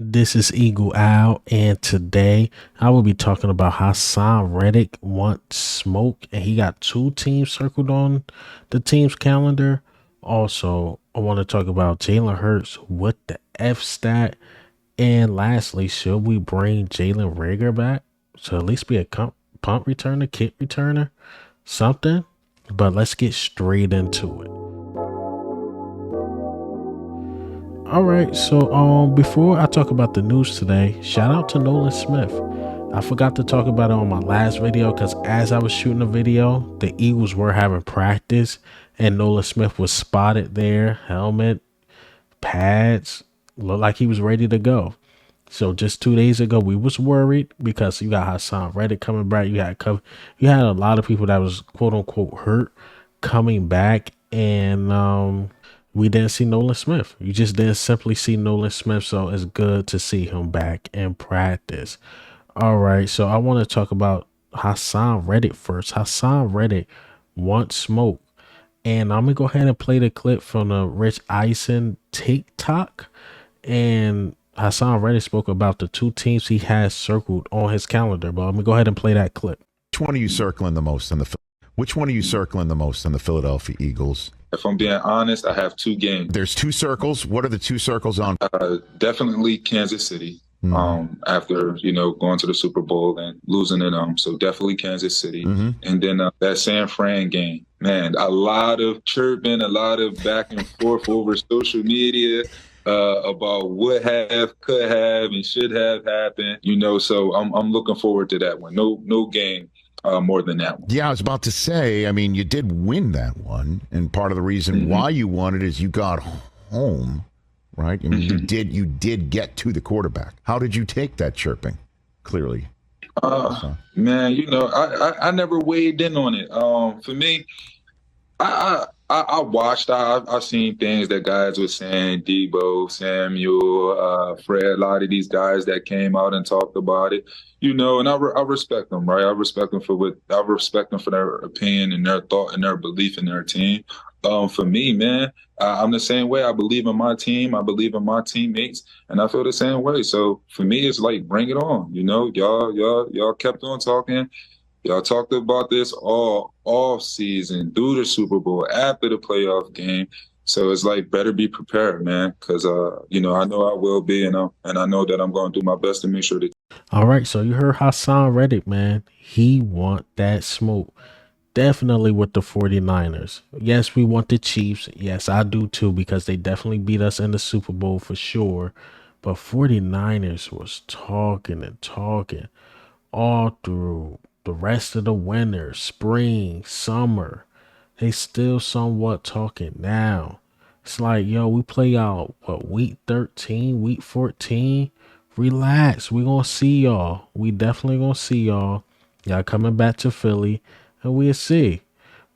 This is Eagle Owl, and today I will be talking about Haason Reddick wants smoke, and he got two teams circled on the team's calendar. Also, I want to talk about Jalen Hurts with the F stat, and lastly, should we bring Jalen Reagor back to at least be a punt returner, kick returner, something? But let's get straight into it. All right, so before I talk about the news today, shout out to Nolan Smith. I forgot to talk about it on my last video because as I was shooting the video, the Eagles were having practice and Nolan Smith was spotted there, helmet, pads, looked like he was ready to go. So just 2 days ago, we was worried because you got Haason Reddick coming back. You had a lot of people that was quote unquote hurt coming back, and we didn't see Nolan Smith. You just didn't simply see Nolan Smith. So it's good to see him back in practice. All right, so I want to talk about Haason Reddick first. Haason Reddick wants smoke, and I'm gonna go ahead and play the clip from the Rich Eisen TikTok. And Haason Reddick spoke about the two teams he has circled on his calendar. But I'm gonna go ahead and play that clip. Which one are you circling the most on the? Which one are you circling the most on the Philadelphia Eagles? If I'm being honest, I have two games. There's two circles. What are the two circles on? Definitely Kansas City. After going to the Super Bowl and losing it, so definitely Kansas City, and then that San Fran game. Man, a lot of chirping, a lot of back and forth over social media about what could have, and should have happened. So I'm looking forward to that one. No game more than that one. Yeah, I was about to say. I mean, you did win that one, and part of the reason why you won it is you got home. Right? I mean, you did get to the quarterback. How did you take that chirping? Clearly. Man, I never weighed in on it. For me, I watched. I've seen things that guys were saying. Debo, Samuel, Fred, a lot of these guys that came out and talked about it. And I respect them, right? I respect them for their opinion and their thought and their belief in their team. For me, man, I'm the same way. I believe in my team. I believe in my teammates, and I feel the same way. So for me, it's like, bring it on. Y'all kept on talking. Y'all talked about this all off season, through the Super Bowl, after the playoff game. So it's like, better be prepared, man, because I know I will be, and I know that I'm going to do my best to make sure that. All right, so you heard Haason Reddick, man. He want that smoke. Definitely with the 49ers. Yes, we want the Chiefs. Yes, I do too, because they definitely beat us in the Super Bowl for sure. But 49ers was talking and talking all through the rest of the winter, spring, summer. They still somewhat talking now. It's like, yo, we play out, week 13, week 14? Relax. We gonna see y'all. We definitely gonna see y'all. Y'all coming back to Philly. And we'll see.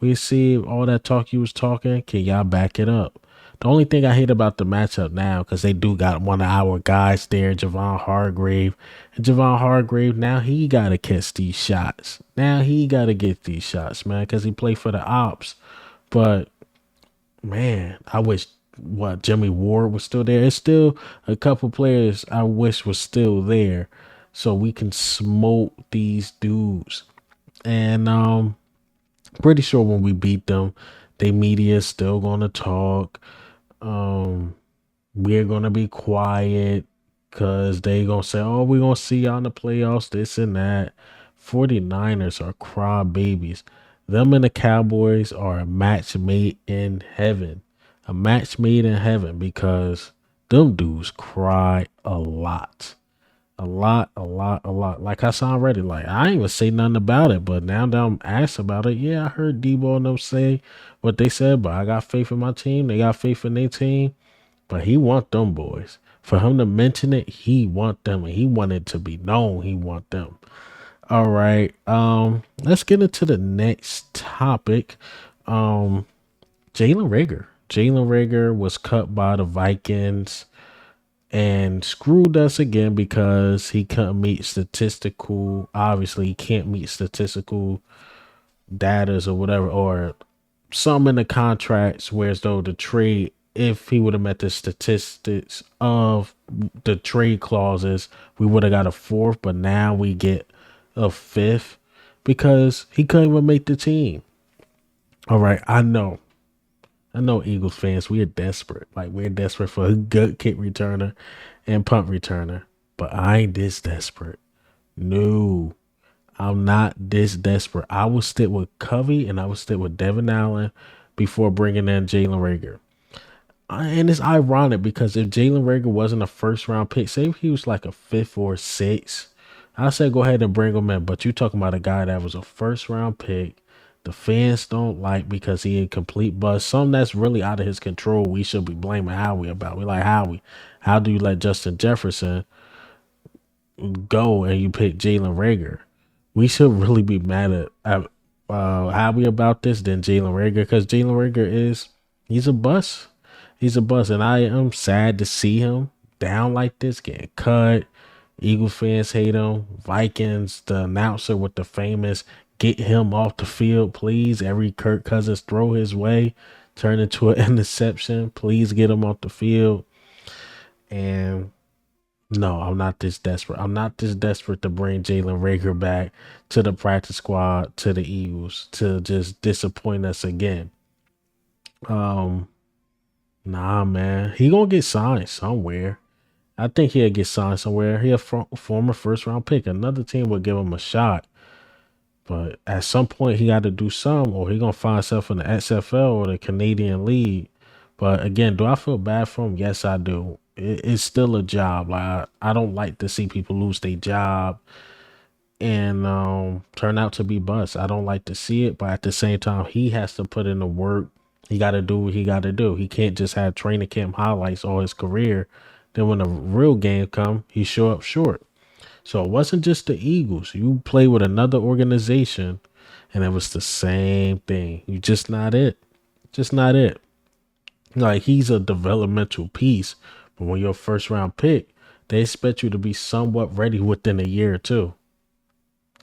We'll see if all that talk you was talking, can y'all back it up? The only thing I hate about the matchup now, because they do got one of our guys there, Javon Hargrave. And Javon Hargrave, now he got to catch these shots. Now he got to get these shots, man, because he played for the Ops. But, man, I wish, Jimmy Ward was still there. It's still a couple players I wish was still there so we can smoke these dudes. And pretty sure when we beat them, the media is still gonna talk. We're gonna be quiet because they gonna say, oh, we're gonna see y'all in the playoffs, this and that. 49ers are crybabies. Them and the Cowboys are a match made in heaven. A match made in heaven, because them dudes cry a lot. A lot. Like Haason Reddick, like, I ain't even say nothing about it, but now that I'm asked about it, yeah, I heard Debo and them say what they said, but I got faith in my team. They got faith in their team, but he want them boys. For him to mention it, he want them, and he want it to be known he want them. All right, let's get into the next topic. Jalen Reagor. Jalen Reagor was cut by the Vikings and screwed us again because he couldn't meet obviously he can't meet statistical datas or whatever, or some in the contracts where as though the trade if he would have met the statistics of the trade clauses, we would have got a fourth, but now we get a fifth because he couldn't even make the team. All right, I know. Eagles fans, we are desperate. Like, we're desperate for a good kick returner and punt returner. But I ain't this desperate. No, I'm not this desperate. I will stick with Covey and I will stick with Devin Allen before bringing in Jalen Reagor. And it's ironic because if Jalen Reagor wasn't a first round pick, say if he was like a fifth or sixth, I said go ahead and bring him in. But you talking about a guy that was a first round pick. The fans don't like because he a complete bust. Something that's really out of his control. We should be blaming Howie about. We like Howie. How do you let Justin Jefferson go and you pick Jalen Reagor? We should really be mad at Howie about this than Jalen Reagor because Jalen Reagor he's a bust. He's a bust, and I am sad to see him down like this, getting cut. Eagle fans hate him. Vikings, the announcer with the famous "Get him off the field, please." Every Kirk Cousins throw his way turn into an interception. Please get him off the field. And no, I'm not this desperate. I'm not this desperate to bring Jalen Reagor back to the practice squad to the Eagles to just disappoint us again. Nah, man, he gonna get signed somewhere. I think he'll get signed somewhere. He a former first round pick. Another team would give him a shot, but at some point he got to do some, or he gonna find himself in the XFL or the Canadian League. But again, do I feel bad for him? Yes, I do. It's still a job. Like I don't like to see people lose their job and turn out to be busts. I don't like to see it, but at the same time, he has to put in the work. He got to do what he got to do. He can't just have training camp highlights all his career. Then when the real game come, he show up short. So it wasn't just the Eagles. You play with another organization, and it was the same thing. You just not it. Just not it. Like, he's a developmental piece, but when you're a first round pick, they expect you to be somewhat ready within a year or two.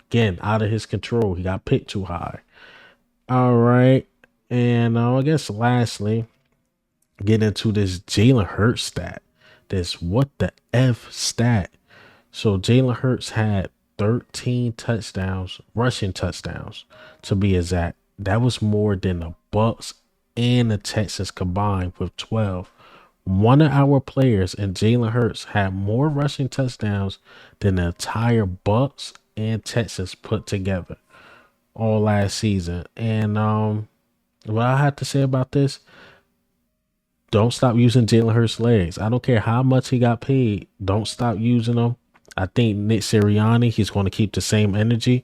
Again, out of his control. He got picked too high. All right. And I guess lastly, get into this Jalen Hurts stat. This what the F stat. So Jalen Hurts had 13 touchdowns, rushing touchdowns to be exact. That was more than the Bucks and the Texans combined with 12. One of our players and Jalen Hurts had more rushing touchdowns than the entire Bucks and Texans put together all last season. And what I have to say about this, don't stop using Jalen Hurts' legs. I don't care how much he got paid. Don't stop using them. I think Nick Sirianni, he's going to keep the same energy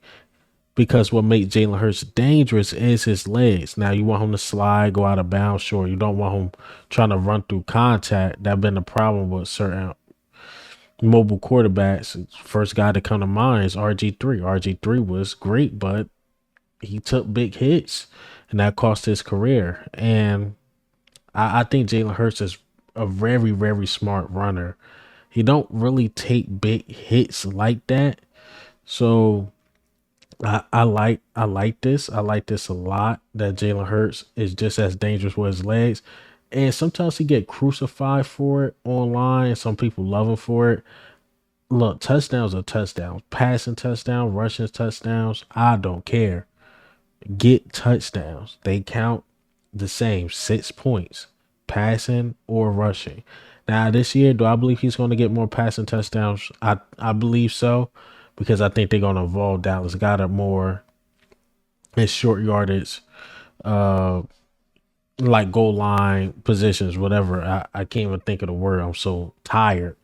because what makes Jalen Hurts dangerous is his legs. Now, you want him to slide, go out of bounds, sure. You don't want him trying to run through contact. That's been a problem with certain mobile quarterbacks. First guy to come to mind is RG3. RG3 was great, but he took big hits, and that cost his career. And I think Jalen Hurts is a very, very smart runner. He don't really take big hits like that. So I like this. I like this a lot, that Jalen Hurts is just as dangerous with his legs. And sometimes he get crucified for it online. Some people love him for it. Look, touchdowns are touchdowns. Passing touchdowns, rushing touchdowns. I don't care. Get touchdowns. They count the same. 6 points. Passing or rushing. Now, this year, do I believe he's going to get more passing touchdowns? I believe so, because I think they're going to evolve Dallas Goedert more in short yardage, like goal line positions, whatever. I can't even think of the word. I'm so tired.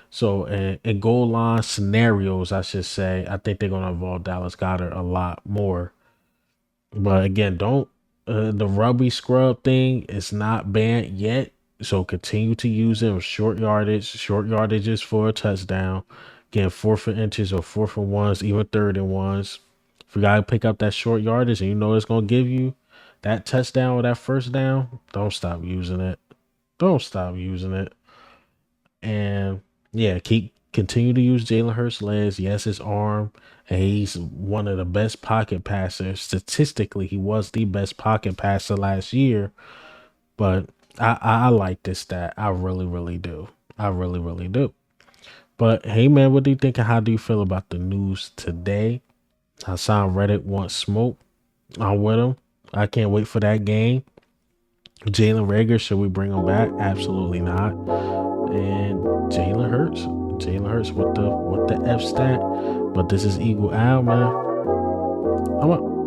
So in goal line scenarios, I should say, I think they're going to evolve Dallas Goedert a lot more. But again, don't the rubby scrub thing is not banned yet. So continue to use it with short yardages for a touchdown. Again, 4th and inches or 4th and ones, even 3rd and ones. If you gotta pick up that short yardage and you know it's gonna give you that touchdown or that first down, don't stop using it. Don't stop using it. And yeah, continue to use Jalen Hurts' legs. Yes, his arm. And he's one of the best pocket passers. Statistically, he was the best pocket passer last year. But I like this stat. I really, really do. I really, really do. But hey, man, what do you think? And how do you feel about the news today? Haason Reddick wants smoke. I'm with him. I can't wait for that game. Jalen Reagor, should we bring him back? Absolutely not. And Jalen Hurts. Jalen Hurts with the F stat. But this is Eagle Al, man. I'm up.